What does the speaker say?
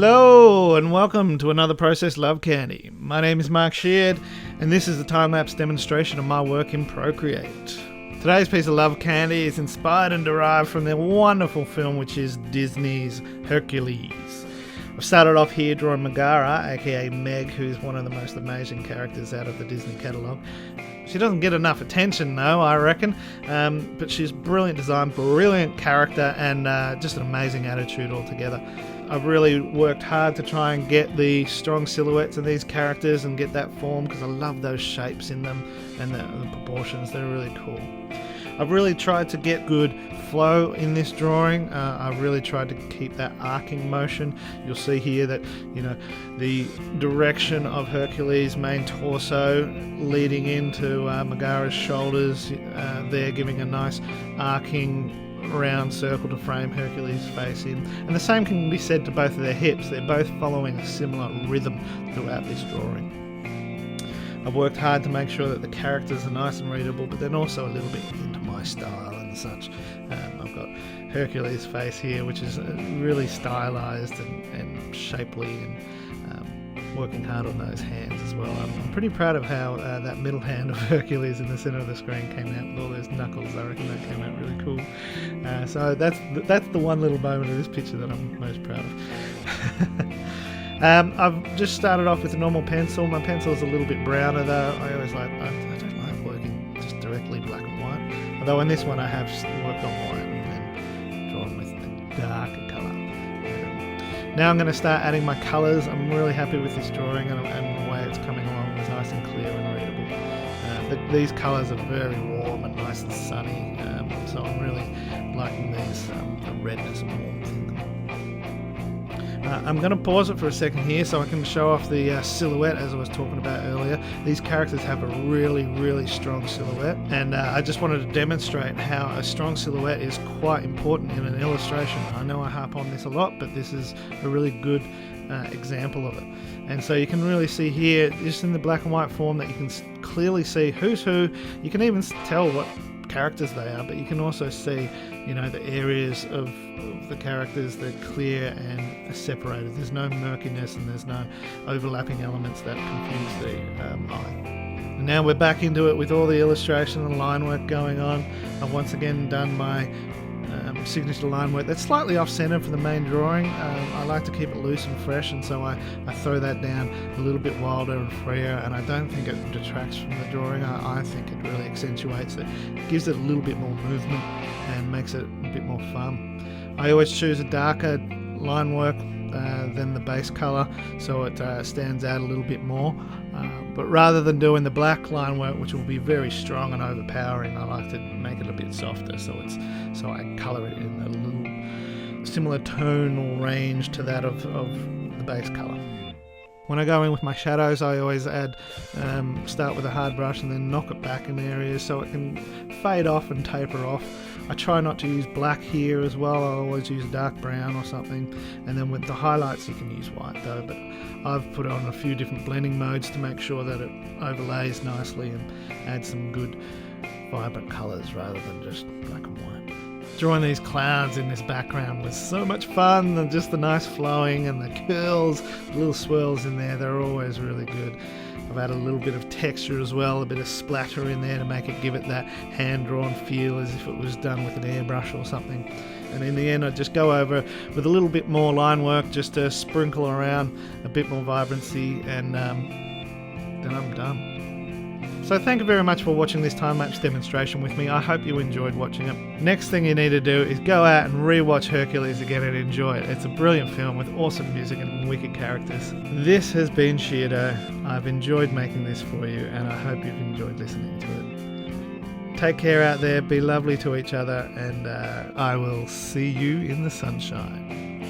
Hello and welcome to another Process Love Candy. My name is Mark Sheard and this is a time-lapse demonstration of my work in Procreate. Today's piece of love candy is inspired and derived from the wonderful film which is Disney's Hercules. I've started off here drawing Megara, aka Meg, who's one of the most amazing characters out of the Disney catalogue. She doesn't get enough attention though, I reckon, but she's brilliant design, brilliant character, and just an amazing attitude altogether. I've really worked hard to try and get the strong silhouettes of these characters and get that form because I love those shapes in them and the proportions, they're really cool. I've really tried to get good flow in this drawing. I've really tried to keep that arcing motion. You'll see here that, the direction of Hercules' main torso leading into Megara's shoulders, there giving a nice arcing round circle to frame Hercules' face in. And the same can be said to both of their hips. They're both following a similar rhythm throughout this drawing. I've worked hard to make sure that the characters are nice and readable, but then also a little bit into my style and such. I've got Hercules' face here, which is really stylized and shapely, and working hard on those hands as well. I'm pretty proud of how that middle hand of Hercules in the center of the screen came out with all those knuckles. I reckon that came out really cool. So that's the one little moment of this picture that I'm most proud of. I've just started off with a normal pencil. My pencil is a little bit browner though. I don't like working just directly black and white. Although in this one I have worked on white and then drawn with a darker colour. Now I'm going to start adding my colours. I'm really happy with this drawing and the way it's coming along. It's nice and clear and readable. These colours are very warm and nice and sunny, so I'm really liking these, the redness and warmth in them. I'm going to pause it for a second here so I can show off the silhouette as I was talking about earlier. These characters have a really, really strong silhouette, and I just wanted to demonstrate how a strong silhouette is quite important in an illustration. I know I harp on this a lot, but this is a really good example of it. And so you can really see here, just in the black and white form, that you can clearly see who's who. You can even tell what characters they are, but you can also see, the areas of the characters, they're clear and separated. There's no murkiness and there's no overlapping elements that confuse the eye. And now we're back into it with all the illustration and line work going on. I've once again done my signature line work that's slightly off center for the main drawing. I like to keep it loose and fresh, and so I throw that down a little bit wilder and freer, and I don't think it detracts from the drawing. I think it really accentuates it, gives it a little bit more movement and makes it a bit more fun. I always choose a darker line work than the base color, so it stands out a little bit more. But rather than doing the black line work, which will be very strong and overpowering, I like to make it a bit softer, so I colour it in a little similar tonal range to that of the base colour. When I go in with my shadows, I always start with a hard brush and then knock it back in areas so it can fade off and taper off. I try not to use black here as well. I always use dark brown or something, and then with the highlights you can use white though, but I've put on a few different blending modes to make sure that it overlays nicely and adds some good vibrant colours rather than just black and white. Drawing these clouds in this background was so much fun, and just the nice flowing and the curls, the little swirls in there, they're always really good. I've added a little bit of texture as well, a bit of splatter in there to give it that hand-drawn feel as if it was done with an airbrush or something. And in the end I just go over with a little bit more line work just to sprinkle around a bit more vibrancy, and then I'm done. So thank you very much for watching this time-lapse demonstration with me. I hope you enjoyed watching it. Next thing you need to do is go out and re-watch Hercules again and enjoy it. It's a brilliant film with awesome music and wicked characters. This has been Sheardo. I've enjoyed making this for you, and I hope you've enjoyed listening to it. Take care out there, be lovely to each other, and I will see you in the sunshine.